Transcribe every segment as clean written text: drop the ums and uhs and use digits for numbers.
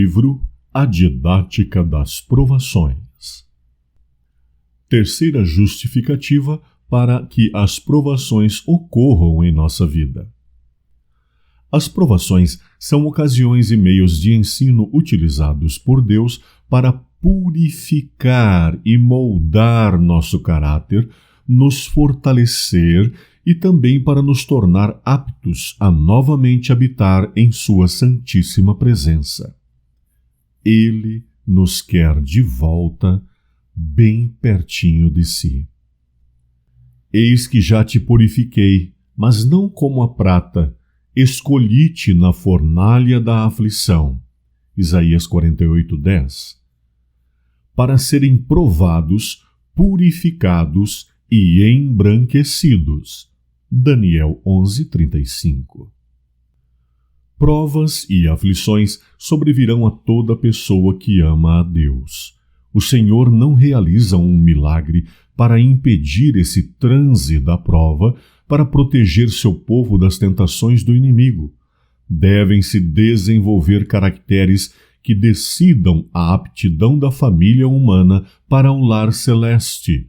livro A Didática das Provações. Terceira justificativa para que as provações ocorram em nossa vida. As provações são ocasiões e meios de ensino utilizados por Deus para purificar e moldar nosso caráter, nos fortalecer e também para nos tornar aptos a novamente habitar em sua santíssima presença. Ele nos quer de volta, bem pertinho de si. Eis que já te purifiquei, mas não como a prata, escolhi-te na fornalha da aflição. Isaías 48:10. Para serem provados, purificados e embranquecidos. Daniel 11:35. Provas e aflições sobrevirão a toda pessoa que ama a Deus. O Senhor não realiza um milagre para impedir esse transe da prova, para proteger seu povo das tentações do inimigo. Devem-se desenvolver caracteres que decidam a aptidão da família humana para o lar celeste.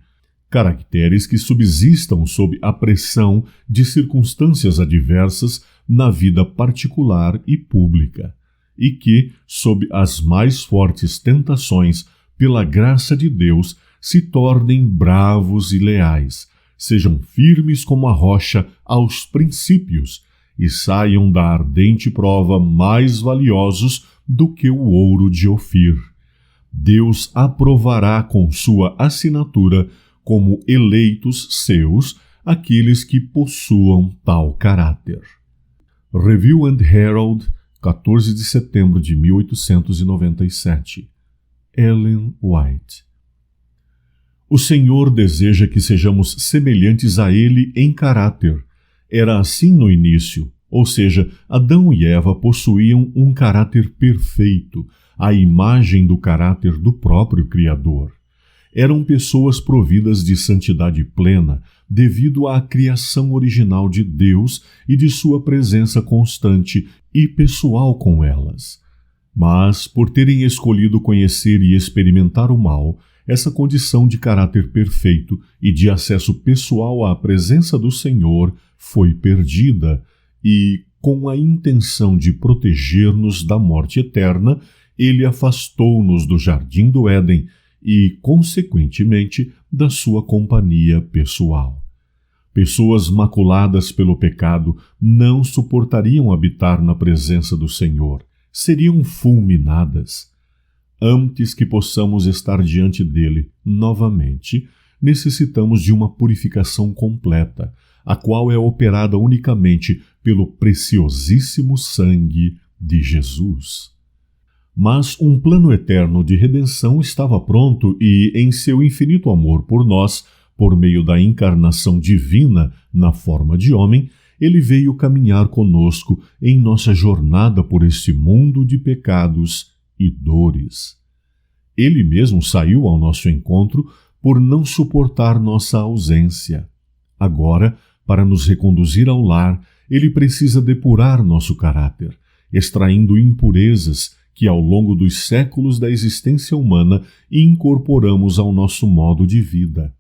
Caracteres que subsistam sob a pressão de circunstâncias adversas na vida particular e pública, e que, sob as mais fortes tentações, pela graça de Deus, se tornem bravos e leais, sejam firmes como a rocha aos princípios, e saiam da ardente prova mais valiosos do que o ouro de Ofir. Deus aprovará com sua assinatura como eleitos seus aqueles que possuam tal caráter. Review and Herald, 14 de setembro de 1897. Ellen White. O Senhor deseja que sejamos semelhantes a Ele em caráter. Era assim no início, ou seja, Adão e Eva possuíam um caráter perfeito, a imagem do caráter do próprio Criador. Eram pessoas providas de santidade plena devido à criação original de Deus e de sua presença constante e pessoal com elas. Mas, por terem escolhido conhecer e experimentar o mal, essa condição de caráter perfeito e de acesso pessoal à presença do Senhor foi perdida e, com a intenção de proteger-nos da morte eterna, Ele afastou-nos do jardim do Éden e, consequentemente, da sua companhia pessoal. Pessoas maculadas pelo pecado não suportariam habitar na presença do Senhor, seriam fulminadas. Antes que possamos estar diante dele novamente, necessitamos de uma purificação completa, a qual é operada unicamente pelo preciosíssimo sangue de Jesus. Mas um plano eterno de redenção estava pronto e, em seu infinito amor por nós, por meio da encarnação divina na forma de homem, Ele veio caminhar conosco em nossa jornada por este mundo de pecados e dores. Ele mesmo saiu ao nosso encontro por não suportar nossa ausência. Agora, para nos reconduzir ao lar, Ele precisa depurar nosso caráter, extraindo impurezas que ao longo dos séculos da existência humana incorporamos ao nosso modo de vida.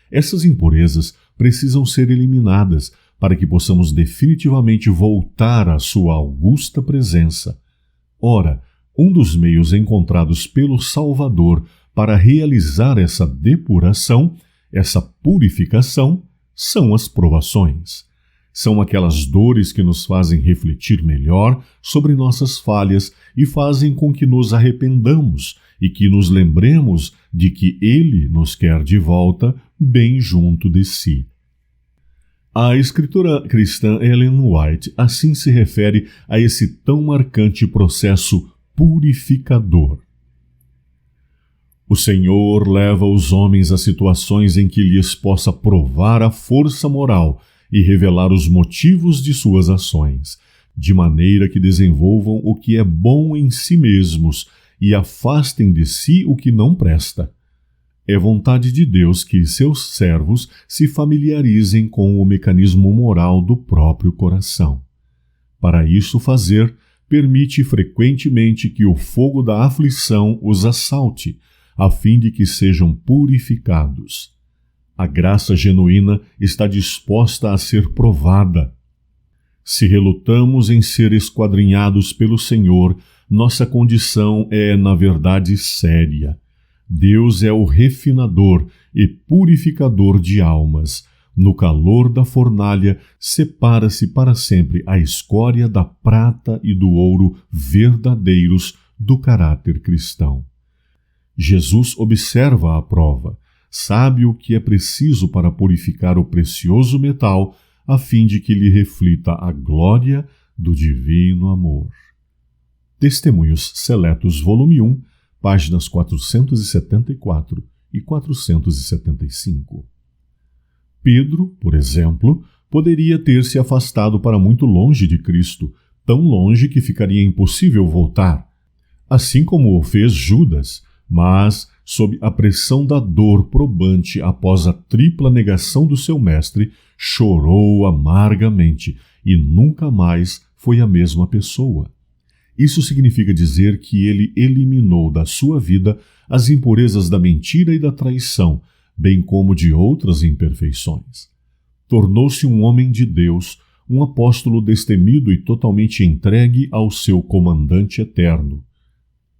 Essas impurezas precisam ser eliminadas para que possamos definitivamente voltar à sua augusta presença. Ora, um dos meios encontrados pelo Salvador para realizar essa depuração, essa purificação, são as provações. São aquelas dores que nos fazem refletir melhor sobre nossas falhas e fazem com que nos arrependamos e que nos lembremos de que Ele nos quer de volta bem junto de si. A escritora cristã Ellen White assim se refere a esse tão marcante processo purificador. O Senhor leva os homens a situações em que lhes possa provar a força moral e revelar os motivos de suas ações, de maneira que desenvolvam o que é bom em si mesmos e afastem de si o que não presta. É vontade de Deus que seus servos se familiarizem com o mecanismo moral do próprio coração. Para isso fazer, permite frequentemente que o fogo da aflição os assalte, a fim de que sejam purificados. A graça genuína está disposta a ser provada. Se relutamos em ser esquadrinhados pelo Senhor, nossa condição é, na verdade, séria. Deus é o refinador e purificador de almas. No calor da fornalha, separa-se para sempre a escória da prata e do ouro verdadeiros do caráter cristão. Jesus observa a prova, sabe o que é preciso para purificar o precioso metal, a fim de que lhe reflita a glória do divino amor. Testemunhos Seletos, volume 1, páginas 474 e 475. Pedro, por exemplo, poderia ter se afastado para muito longe de Cristo, tão longe que ficaria impossível voltar, assim como o fez Judas, mas, sob a pressão da dor probante após a tripla negação do seu mestre, chorou amargamente e nunca mais foi a mesma pessoa. Isso significa dizer que ele eliminou da sua vida as impurezas da mentira e da traição, bem como de outras imperfeições. Tornou-se um homem de Deus, um apóstolo destemido e totalmente entregue ao seu comandante eterno.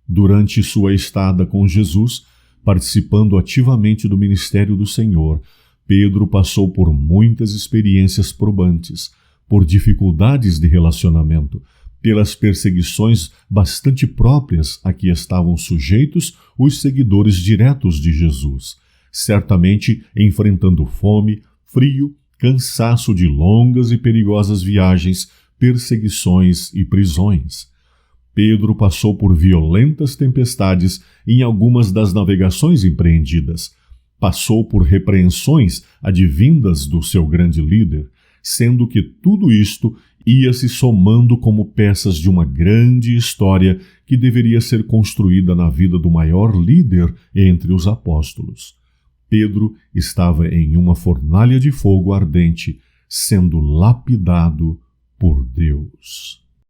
Durante sua estada com Jesus, participando ativamente do ministério do Senhor, Pedro passou por muitas experiências probantes, por dificuldades de relacionamento, pelas perseguições bastante próprias a que estavam sujeitos os seguidores diretos de Jesus, certamente enfrentando fome, frio, cansaço de longas e perigosas viagens, perseguições e prisões. Pedro passou por violentas tempestades em algumas das navegações empreendidas. Passou por repreensões advindas do seu grande líder, sendo que tudo isto ia se somando como peças de uma grande história que deveria ser construída na vida do maior líder entre os apóstolos. Pedro estava em uma fornalha de fogo ardente, sendo lapidado por Deus.